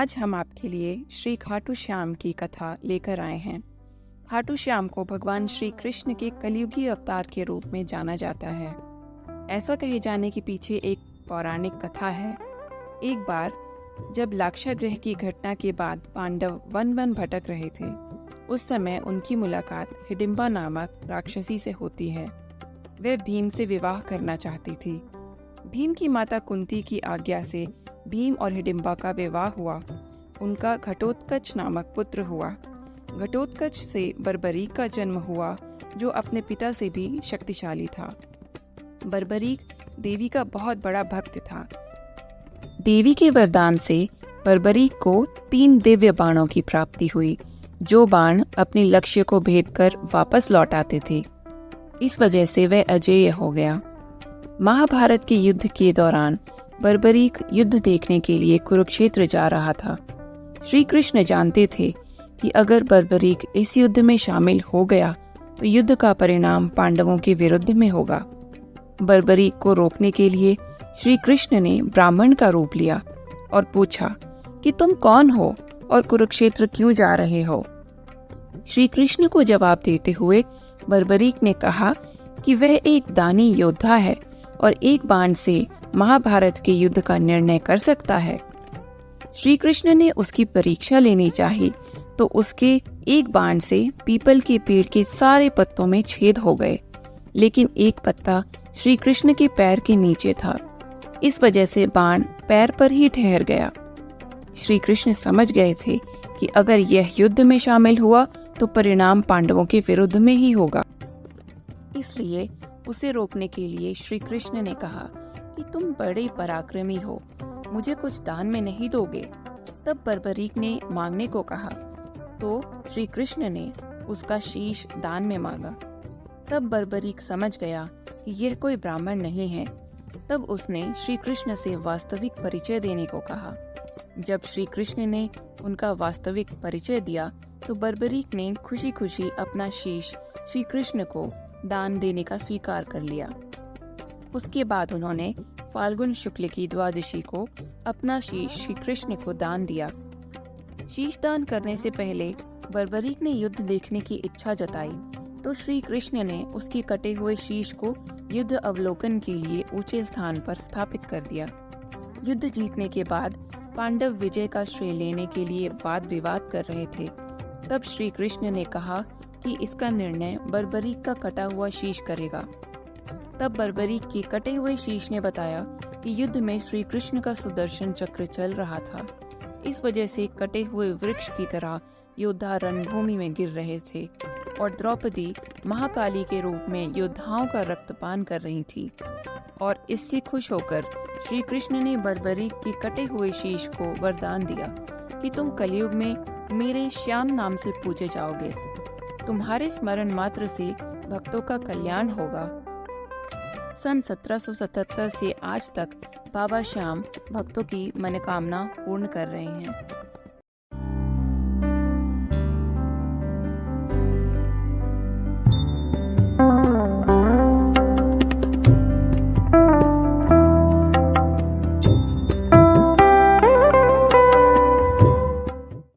आज हम आपके लिए श्री खाटू श्याम की कथा लेकर आए हैं। खाटू श्याम को भगवान श्री कृष्ण के कलयुगी अवतार के रूप में जाना जाता है। ऐसा कहे जाने के पीछे एक पौराणिक कथा है। एक बार जब लाक्षागृह की घटना के बाद पांडव वन वन भटक रहे थे, उस समय उनकी मुलाकात हिडिंबा नामक राक्षसी से होती है। वह भीम से विवाह करना चाहती थी। भीम की माता कुंती की आज्ञा से भीम और हिडिंबा का विवाह हुआ। उनका घटोत्कच नामक पुत्र हुआ। घटोत्कच से बर्बरीक का जन्म हुआ, जो अपने पिता से भी शक्तिशाली था। बर्बरीक देवी का बहुत बड़ा भक्त था। देवी के वरदान से बर्बरीक को 3 दिव्य बाणों की प्राप्ति हुई, जो बाण अपने लक्ष्य को भेद कर वापस लौट आते थे। इस वजह से वह अजेय हो गया। महाभारत के युद्ध के दौरान बर्बरीक युद्ध देखने के लिए कुरुक्षेत्र जा रहा था। श्री कृष्ण जानते थे कि अगर बर्बरीक इस युद्ध में शामिल हो गया तो युद्ध का परिणाम पांडवों के विरुद्ध में होगा। बर्बरीक को रोकने के लिए श्री कृष्ण ने ब्राह्मण का रूप लिया और पूछा कि तुम कौन हो और कुरुक्षेत्र क्यों जा रहे हो। श्री कृष्ण को जवाब देते हुए बर्बरीक ने कहा कि वह एक दानी योद्धा है और एक बाण से महाभारत के युद्ध का निर्णय कर सकता है। श्री कृष्ण ने उसकी परीक्षा लेनी चाही तो उसके एक बाण से पीपल के पेड़ के सारे पत्तों में छेद हो गए, लेकिन एक पत्ता श्री कृष्ण के पैर के नीचे था। इस वजह से बाण पैर पर ही ठहर गया। श्री कृष्ण समझ गए थे कि अगर यह युद्ध में शामिल हुआ तो परिणाम पांडवों के विरुद्ध में ही होगा। इसलिए उसे रोकने के लिए श्री कृष्ण ने कहा कि तुम बड़े पराक्रमी हो, मुझे कुछ दान में नहीं दोगे। तब बर्बरीक ने मांगने को कहा तो श्री कृष्ण ने उसका शीश दान में मांगा। तब बर्बरीक समझ गया कि यह कोई ब्राह्मण नहीं है। तब उसने श्री कृष्ण से वास्तविक परिचय देने को कहा। जब श्री कृष्ण ने उनका वास्तविक परिचय दिया तो बर्बरीक ने खुशी खुशी अपना शीश श्री कृष्ण को दान देने का स्वीकार कर लिया। उसके बाद उन्होंने फाल्गुन शुक्ल की द्वादशी को अपना शीश श्री कृष्ण को दान दिया। शीश दान करने से पहले बर्बरीक ने युद्ध देखने की इच्छा जताई तो श्री कृष्ण ने उसके कटे हुए शीश को युद्ध अवलोकन के लिए ऊंचे स्थान पर स्थापित कर दिया। युद्ध जीतने के बाद पांडव विजय का श्रेय लेने के लिए वाद विवाद कर रहे थे। तब श्री कृष्ण ने कहा कि इसका निर्णय बर्बरीक का कटा हुआ शीश करेगा। तब बर्बरीक के कटे हुए शीश ने बताया कि युद्ध में श्री कृष्ण का सुदर्शन चक्र चल रहा था। इस वजह से कटे हुए वृक्ष की तरह योद्धा रणभूमि में गिर रहे थे और द्रौपदी महाकाली के रूप में योद्धाओं का रक्तपान कर रही थी। और इससे खुश होकर श्री कृष्ण ने बर्बरीक के कटे हुए शीश को वरदान दिया कि तुम कलयुग में मेरे श्याम नाम से पूजे जाओगे। तुम्हारे स्मरण मात्र से भक्तों का कल्याण होगा। सन 1777 से आज तक बाबा श्याम भक्तों की मनोकामना पूर्ण कर रहे हैं।